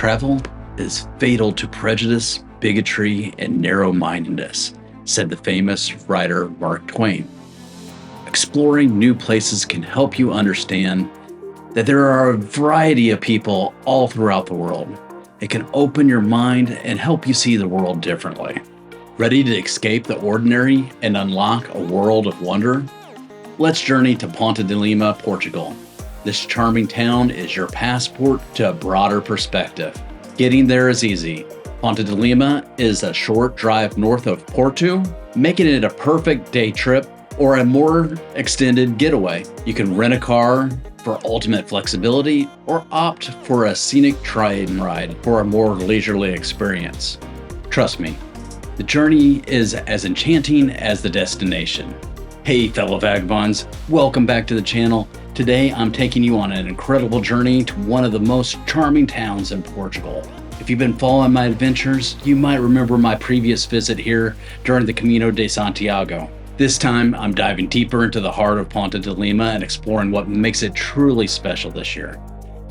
Travel is fatal to prejudice, bigotry, and narrow-mindedness, said the famous writer Mark Twain. Exploring new places can help you understand that there are a variety of people all throughout the world. It can open your mind and help you see the world differently. Ready to escape the ordinary and unlock a world of wonder? Let's journey to Ponte de Lima, Portugal. This charming town is your passport to a broader perspective. Getting there is easy. Ponte de Lima is a short drive north of Porto, making it a perfect day trip or a more extended getaway. You can rent a car for ultimate flexibility or opt for a scenic train ride for a more leisurely experience. Trust me, the journey is as enchanting as the destination. Hey fellow vagabonds, welcome back to the channel. Today I'm taking you on an incredible journey to one of the most charming towns in Portugal. If you've been following my adventures, you might remember my previous visit here during the Camino de Santiago. This time I'm diving deeper into the heart of Ponte de Lima and exploring what makes it truly special this year.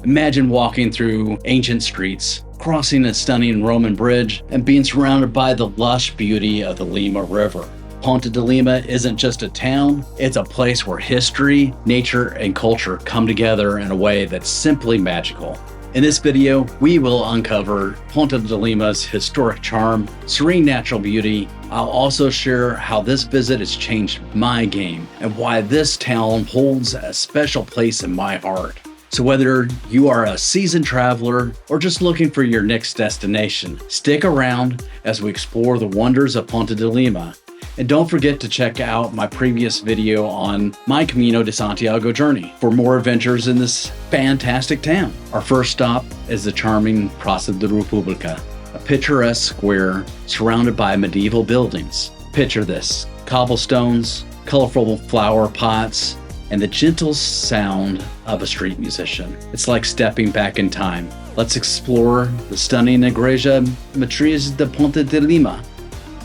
Imagine walking through ancient streets, crossing a stunning Roman bridge, and being surrounded by the lush beauty of the Lima River. Ponte de Lima isn't just a town, it's a place where history, nature, and culture come together in a way that's simply magical. In this video, we will uncover Ponte de Lima's historic charm, serene natural beauty. I'll also share how this visit has changed my game and why this town holds a special place in my heart. So whether you are a seasoned traveler or just looking for your next destination, stick around as we explore the wonders of Ponte de Lima. And don't forget to check out my previous video on my Camino de Santiago journey for more adventures in this fantastic town. Our first stop is the charming Praça da República, a picturesque square surrounded by medieval buildings. Picture this: cobblestones, colorful flower pots, and the gentle sound of a street musician. It's like stepping back in time. Let's explore the stunning Igreja Matriz de Ponte de Lima.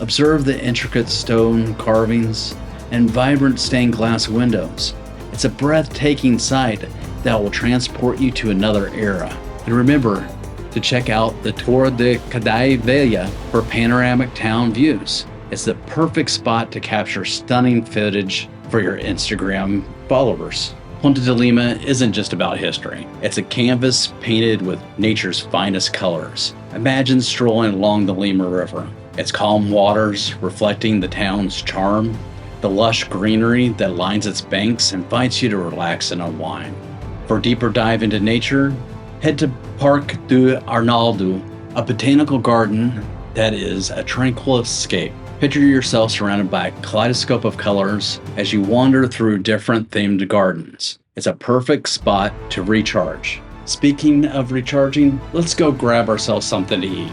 Observe the intricate stone carvings and vibrant stained glass windows. It's a breathtaking sight that will transport you to another era. And remember to check out the Torre de Velha for panoramic town views. It's the perfect spot to capture stunning footage for your Instagram followers. Ponte de Lima isn't just about history. It's a canvas painted with nature's finest colors. Imagine strolling along the Lima River, its calm waters reflecting the town's charm. The lush greenery that lines its banks invites you to relax and unwind. For a deeper dive into nature, head to Parque do Arnaldo, a botanical garden that is a tranquil escape. Picture yourself surrounded by a kaleidoscope of colors as you wander through different themed gardens. It's a perfect spot to recharge. Speaking of recharging, let's go grab ourselves something to eat.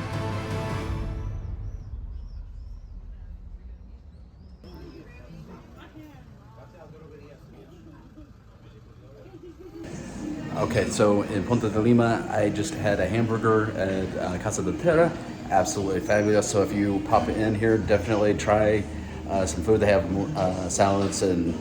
Okay, so in Ponte de Lima, I just had a hamburger at Casa de Terra. Absolutely fabulous. So if you pop in here, definitely try some food. They have salads and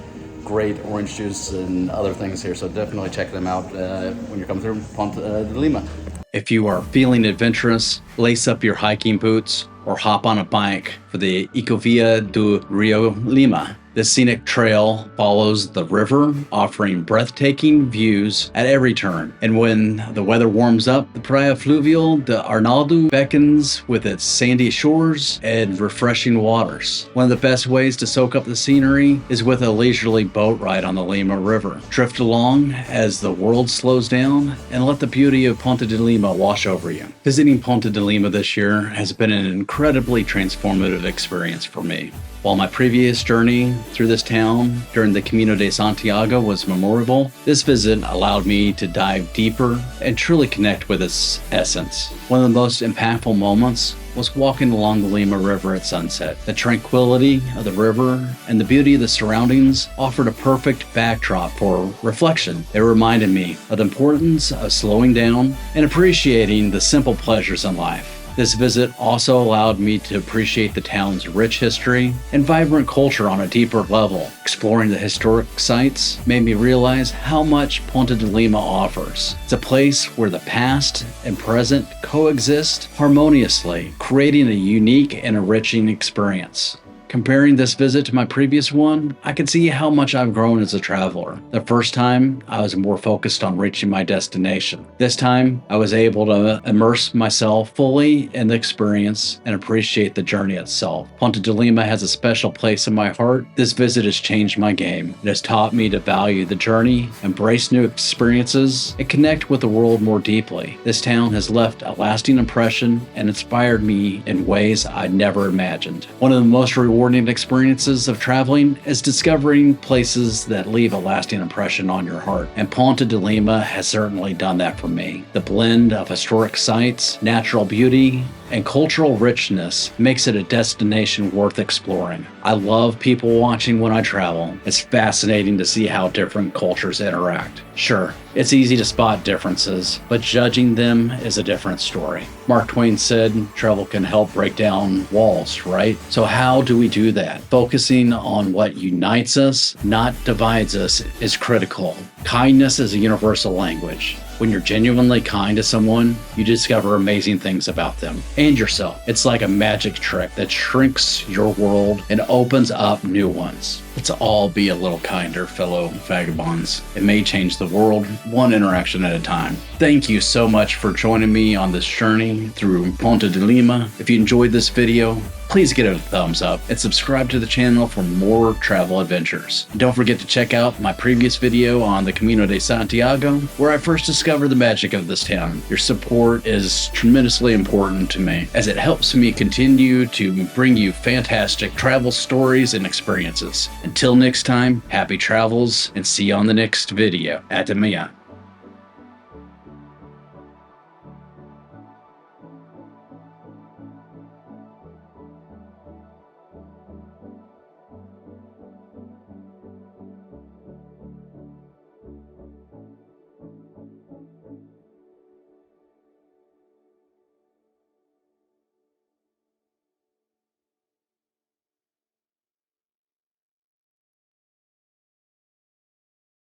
great orange juice and other things here. So definitely check them out when you're coming through Ponte de Lima. If you are feeling adventurous, lace up your hiking boots or hop on a bike for the Ecovia do Rio Lima. This scenic trail follows the river, offering breathtaking views at every turn. And when the weather warms up, the Praia Fluvial de Arnaldo beckons with its sandy shores and refreshing waters. One of the best ways to soak up the scenery is with a leisurely boat ride on the Lima River. Drift along as the world slows down and let the beauty of Ponte de Lima wash over you. Visiting Ponte de Lima this year has been an incredibly transformative experience for me. While my previous journey through this town during the Camino de Santiago was memorable, this visit allowed me to dive deeper and truly connect with its essence. One of the most impactful moments was walking along the Lima River at sunset. The tranquility of the river and the beauty of the surroundings offered a perfect backdrop for reflection. It reminded me of the importance of slowing down and appreciating the simple pleasures in life. This visit also allowed me to appreciate the town's rich history and vibrant culture on a deeper level. Exploring the historic sites made me realize how much Ponte de Lima offers. It's a place where the past and present coexist harmoniously, creating a unique and enriching experience. Comparing this visit to my previous one, I can see how much I've grown as a traveler. The first time, I was more focused on reaching my destination. This time, I was able to immerse myself fully in the experience and appreciate the journey itself. Ponte de Lima has a special place in my heart. This visit has changed my game. It has taught me to value the journey, embrace new experiences, and connect with the world more deeply. This town has left a lasting impression and inspired me in ways I never imagined. One of the most rewarding experiences of traveling is discovering places that leave a lasting impression on your heart, and Ponte de Lima has certainly done that for me. The blend of historic sites, natural beauty, and cultural richness makes it a destination worth exploring. I love people watching when I travel. It's fascinating to see how different cultures interact. Sure, it's easy to spot differences, but judging them is a different story. Mark Twain said, travel can help break down walls, right? So how do we do that? Focusing on what unites us, not divides us, is critical. Kindness is a universal language. When you're genuinely kind to someone, you discover amazing things about them and yourself. It's like a magic trick that shrinks your world and opens up new ones. Let's all be a little kinder, fellow vagabonds. It may change the world, one interaction at a time. Thank you so much for joining me on this journey through Ponte de Lima. If you enjoyed this video, please give it a thumbs up and subscribe to the channel for more travel adventures. And don't forget to check out my previous video on the Camino de Santiago, where I first discovered the magic of this town. Your support is tremendously important to me, as it helps me continue to bring you fantastic travel stories and experiences. Until next time, happy travels and see you on the next video. Até amanhã.